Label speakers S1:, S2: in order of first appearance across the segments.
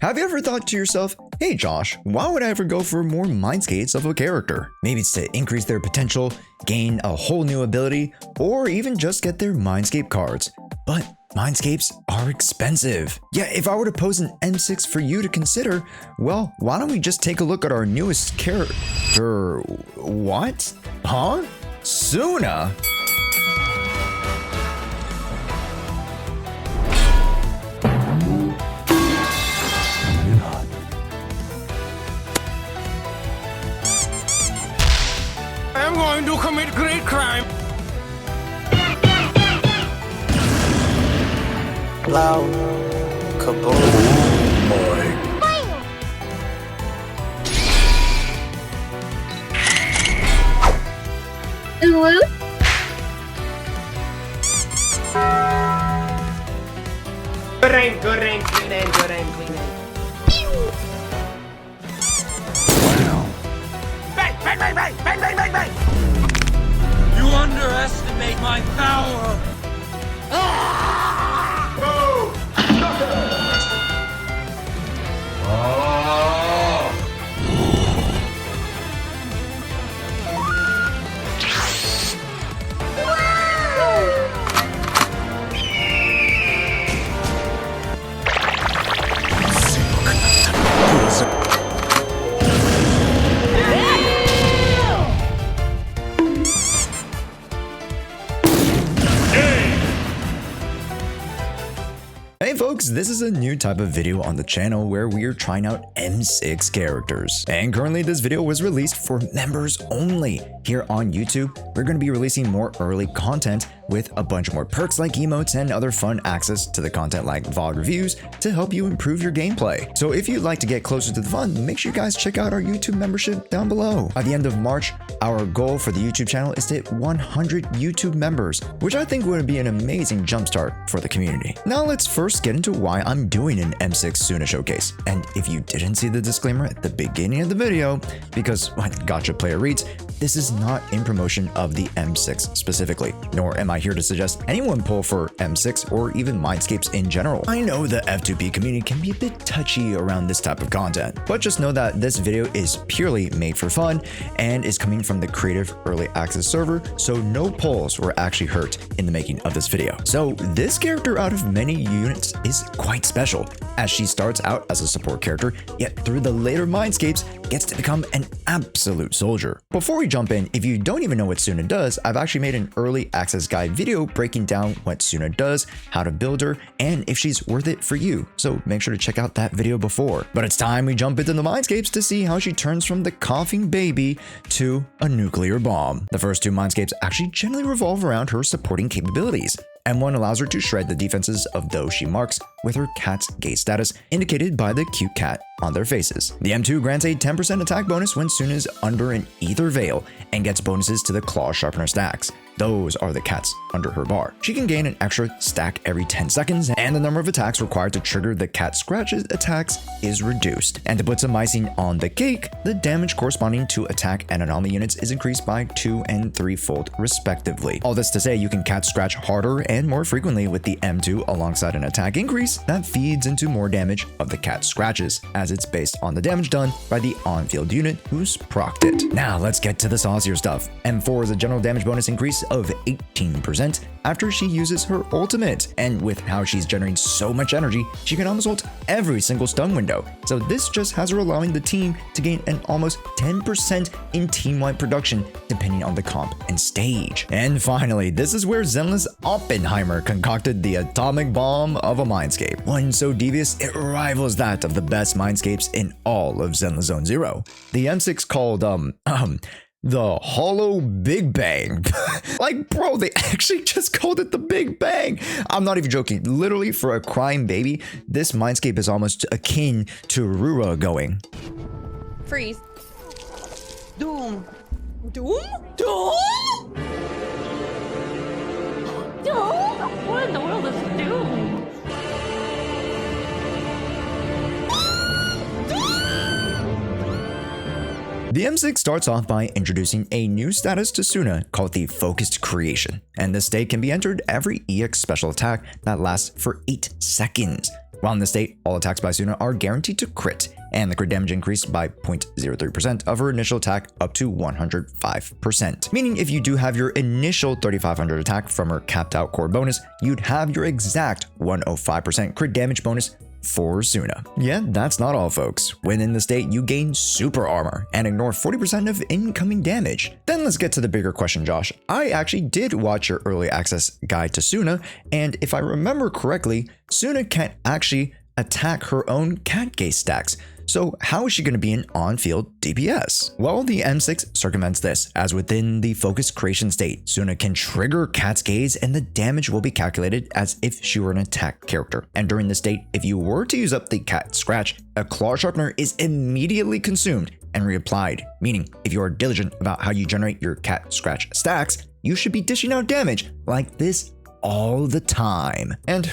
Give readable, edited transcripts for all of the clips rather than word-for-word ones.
S1: Have you ever thought to yourself, hey Josh, why would I ever go for more mindscapes of a character? Maybe it's to increase their potential, gain a whole new ability, or even just get their mindscape cards. But mindscapes are expensive. Yeah, if I were to pose an M6 for you to consider, well, why don't we just take a look at our newest character? What? Huh? Suna?
S2: I'm going to commit great crime.
S3: Loud. Kaboom.
S4: Hello?
S2: Good rain, clean aim.
S1: Wow.
S2: Bang! You underestimate my power.
S1: Hey folks, this is a new type of video on the channel where we are trying out M6 characters. And currently this video was released for members only. Here on YouTube, we're going to be releasing more early content with a bunch more perks like emotes and other fun access to the content like VOD reviews to help you improve your gameplay. So if you'd like to get closer to the fun, make sure you guys check out our YouTube membership down below. By the end of March, our goal for the YouTube channel is to hit 100 YouTube members, which I think would be an amazing jumpstart for the community. Now let's first get into why I'm doing an M6 Suna showcase. And if you didn't see the disclaimer at the beginning of the video, because Gacha Player reads, this is not in promotion of the M6 specifically, nor am I here to suggest anyone pull for M6 or even mindscapes in general. I know the F2P community can be a bit touchy around this type of content, but just know that this video is purely made for fun and is coming from the creative early access server, so no polls were actually hurt in the making of this video. So this character out of many units is quite special, as she starts out as a support character, yet through the later mindscapes gets to become an absolute soldier. Before we jump in, if you don't even know what Suna does, I've actually made an early access guide video breaking down what Suna does, how to build her, and if she's worth it for you. So make sure to check out that video before. But it's time we jump into the mindscapes to see how she turns from the coughing baby to a nuclear bomb. The first two mindscapes actually generally revolve around her supporting capabilities. M1 allows her to shred the defenses of those she marks with her cat's gaze status, indicated by the cute cat on their faces. The M2 grants a 10% attack bonus when Suna is under an ether veil and gets bonuses to the claw sharpener stacks. Those are the cats under her bar. She can gain an extra stack every 10 seconds, and the number of attacks required to trigger the cat scratches attacks is reduced. And to put some icing on the cake, the damage corresponding to attack and anomaly units is increased by 2 and 3-fold respectively. All this to say you can cat scratch harder and more frequently with the M2 alongside an attack increase that feeds into more damage of the cat scratches, as it's based on the damage done by the on-field unit who's procced it. Now let's get to the saucier stuff. M4 is a general damage bonus increase of 18% after she uses her ultimate, and with how she's generating so much energy, she can almost ult every single stun window. So this just has her allowing the team to gain an almost 10% in team-wide production depending on the comp and stage. And finally, this is where Zenless Oppenheimer concocted the atomic bomb of a mindscape. One so devious it rivals that of the best mindscapes in all of Zenless Zone Zero. The M6 called the Hollow Big Bang. Like, bro, they actually just called it the Big Bang. I'm not even joking. Literally, for a crying baby, this mindscape is almost akin to Rura going.
S4: Freeze.
S5: Doom.
S4: Doom? Doom? Doom? What in the world is Doom?
S1: The M6 starts off by introducing a new status to Suna called the Focused Creation, and this state can be entered every EX special attack that lasts for 8 seconds. While in this state, all attacks by Suna are guaranteed to crit, and the crit damage increased by 0.03% of her initial attack up to 105%. Meaning if you do have your initial 3500 attack from her capped out core bonus, you'd have your exact 105% crit damage bonus for Suna. Yeah, that's not all, folks. When in the state, you gain super armor and ignore 40% of incoming damage. Then let's get to the bigger question, Josh. I actually did watch your early access guide to Suna, and if I remember correctly, Suna can't actually attack her own cat gaze stacks. So how is she going to be an on-field DPS? Well, the M6 circumvents this, as within the focused creation state, Suna can trigger Cat's Gaze and the damage will be calculated as if she were an attack character. And during this state, if you were to use up the Cat Scratch, a Claw Sharpener is immediately consumed and reapplied, meaning if you are diligent about how you generate your Cat Scratch stacks, you should be dishing out damage like this all the time. And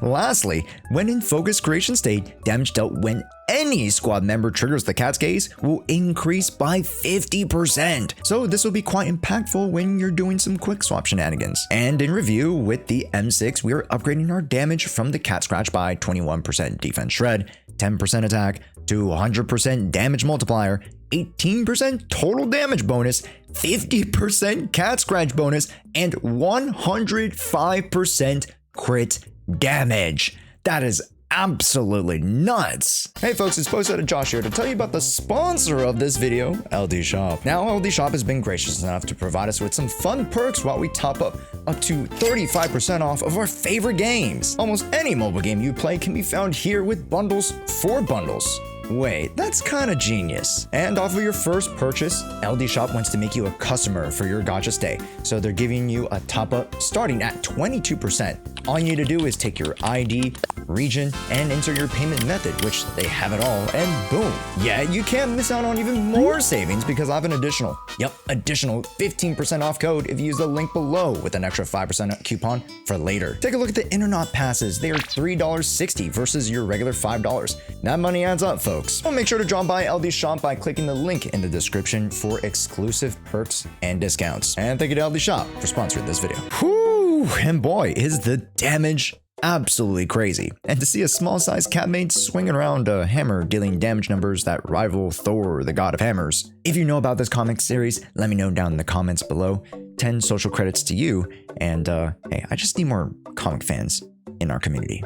S1: lastly, when in focus creation state, damage dealt when any squad member triggers the Cat's Gaze will increase by 50%. So this will be quite impactful when you're doing some quick swap shenanigans. And in review, with the M6, we are upgrading our damage from the Cat Scratch by 21% defense shred, 10% attack, to 100% damage multiplier, 18% total damage bonus, 50% Cat Scratch bonus, and 105% crit damage. That is absolutely nuts. Hey folks, it's Posted Josh here to tell you about the sponsor of this video, LD Shop. Now, LD Shop has been gracious enough to provide us with some fun perks while we top up to 35% off of our favorite games. Almost any mobile game you play can be found here with bundles for bundles. Wait, that's kind of genius. And off of your first purchase, LD Shop wants to make you a customer for your gacha stay. So they're giving you a top up starting at 22%. All you need to do is take your ID, region, and enter your payment method, which they have it all, and boom. Yeah, you can't miss out on even more savings because I have an additional 15% off code if you use the link below with an extra 5% coupon for later. Take a look at the Internet passes. They are $3.60 versus your regular $5. That money adds up, folks. Well, make sure to drop by LD Shop by clicking the link in the description for exclusive perks and discounts. And thank you to LD Shop for sponsoring this video. Whew, and boy, is the damage absolutely crazy. And to see a small-sized catmate swinging around a hammer dealing damage numbers that rival Thor, the god of hammers. If you know about this comic series, let me know down in the comments below. 10 social credits to you, and hey, I just need more comic fans in our community.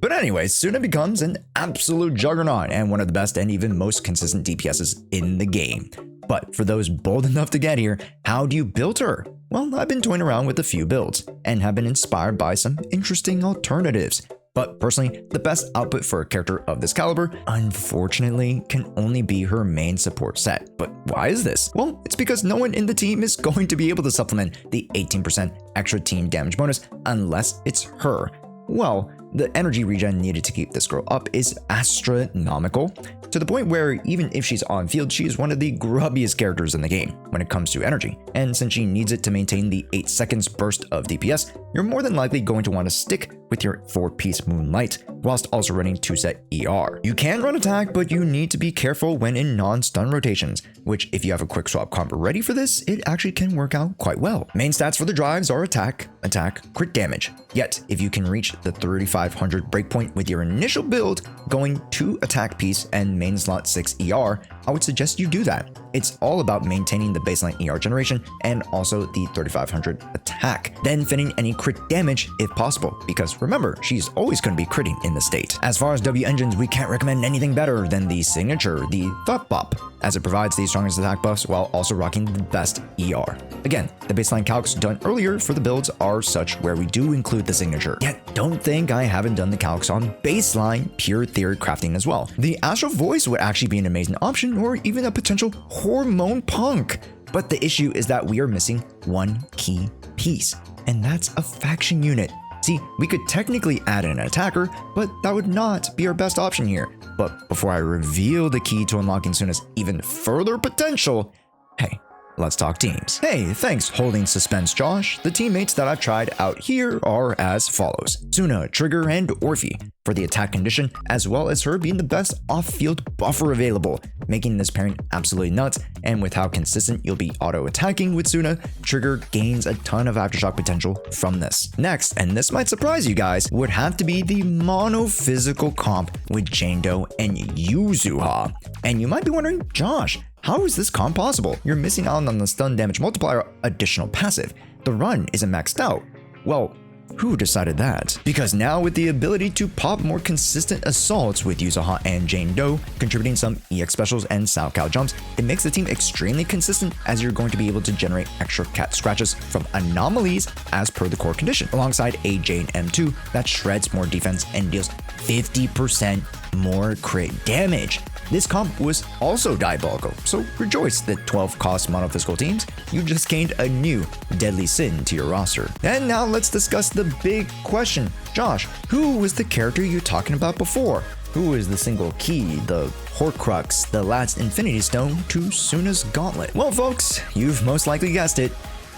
S1: But anyway, Suna becomes an absolute juggernaut and one of the best and even most consistent DPSs in the game. But for those bold enough to get here, how do you build her? Well, I've been toying around with a few builds and have been inspired by some interesting alternatives. But personally, the best output for a character of this caliber, unfortunately, can only be her main support set. But why is this? Well, it's because no one in the team is going to be able to supplement the 18% extra team damage bonus unless it's her. Well, the energy regen needed to keep this girl up is astronomical, to the point where even if she's on field, she is one of the grubbiest characters in the game when it comes to energy. And since she needs it to maintain the 8 seconds burst of DPS, you're more than likely going to want to stick with your 4-piece Moonlight, whilst also running 2-set ER. You can run attack, but you need to be careful when in non-stun rotations, which if you have a quick swap comp ready for this, it actually can work out quite well. Main stats for the drives are attack, crit damage. Yet, if you can reach the 3500 breakpoint with your initial build, going 2 attack piece and main slot 6 ER, I would suggest you do that. It's all about maintaining the baseline ER generation and also the 3500 attack, then fitting any crit damage if possible, because remember, she's always going to be critting in the state. As far as W engines, we can't recommend anything better than the signature, the Thought Bop, as it provides the strongest attack buffs while also rocking the best ER. Again, the baseline calcs done earlier for the builds are such where we do include the signature. Yet, don't think I haven't done the calcs on baseline pure theory crafting as well. The Astral Voice would actually be an amazing option, or even a potential Hormone Punk. But the issue is that we are missing one key piece, and that's a faction unit. See, we could technically add an attacker, but that would not be our best option here. But before I reveal the key to unlocking Suna's even further potential, hey, let's talk teams. Hey, thanks holding suspense, Josh. The teammates that I've tried out here are as follows: Suna, Trigger, and Orphe for the attack condition, as well as her being the best off-field buffer available, making this pairing absolutely nuts. And with how consistent you'll be auto-attacking with Suna, Trigger gains a ton of aftershock potential from this. Next, and this might surprise you guys, would have to be the mono-physical comp with Jane-Do and Jshoea. And you might be wondering, Josh, how is this comp possible? You're missing out on the stun damage multiplier additional passive. The run isn't maxed out. Well, who decided that? Because now with the ability to pop more consistent assaults with Jshoea and Jane-Do, contributing some EX specials and Sao Cao jumps, it makes the team extremely consistent, as you're going to be able to generate extra cat scratches from anomalies as per the core condition, alongside a Jane M2 that shreds more defense and deals 50% more crit damage. This comp was also diabolical, so rejoice that 12 cost monophysical teams, you just gained a new deadly sin to your roster. And now let's discuss the big question. Josh, who was the character you were talking about before? Who is the single key, the Horcrux, the last Infinity Stone to Suna's Gauntlet? Well folks, you've most likely guessed it.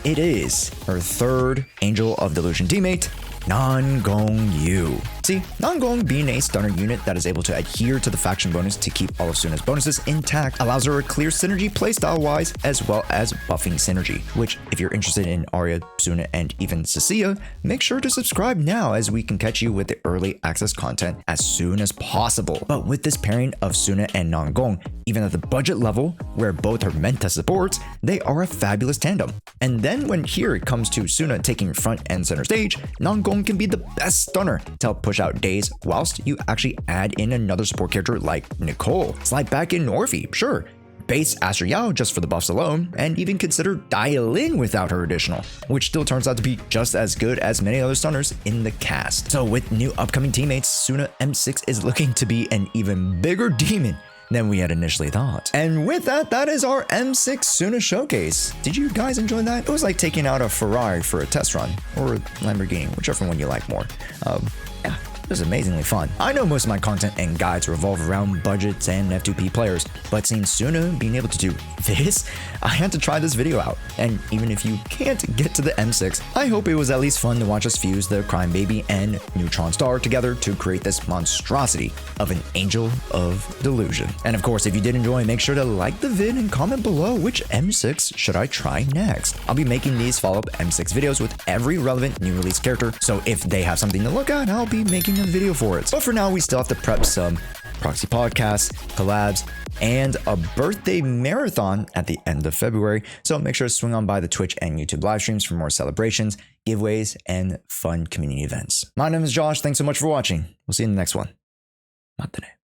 S1: It is her third Angel of Delusion teammate, Nangong. See, Nangong, being a stunner unit that is able to adhere to the faction bonus to keep all of Suna's bonuses intact, allows her a clear synergy playstyle wise, as well as buffing synergy, which if you're interested in Arya, Suna, and even Jshoea, make sure to subscribe now, as we can catch you with the early access content as soon as possible. But with this pairing of Suna and Nangong, even at the budget level where both are meant to support, they are a fabulous tandem. And then when here it comes to Suna taking front and center stage, Nangong can be the best stunner to help push out days, whilst you actually add in another support character like Nicole. Slide back in Orphe, sure. Base Aster Yao just for the buffs alone, and even consider Dial In without her additional, which still turns out to be just as good as many other stunners in the cast. So with new upcoming teammates, Suna M6 is looking to be an even bigger demon than we had initially thought. And with that, that is our M6 Suna showcase. Did you guys enjoy that? It was like taking out a Ferrari for a test run, or a Lamborghini, whichever one you like more. Yeah, it was amazingly fun. I know most of my content and guides revolve around budgets and F2P players, but seeing Suna being able to do this, I had to try this video out. And even if you can't get to the M6, I hope it was at least fun to watch us fuse the Crime Baby and Neutron Star together to create this monstrosity of an Angel of Delusion. And of course, if you did enjoy, make sure to like the vid and comment below which M6 should I try next. I'll be making these follow-up M6 videos with every relevant new release character, so if they have something to look at, I'll be making a video for it. But for now, we still have to prep some proxy podcasts, collabs, and a birthday marathon at the end of February. So make sure to swing on by the Twitch and YouTube live streams for more celebrations, giveaways, and fun community events. My name is Josh. Thanks so much for watching. We'll see you in the next one. Not today.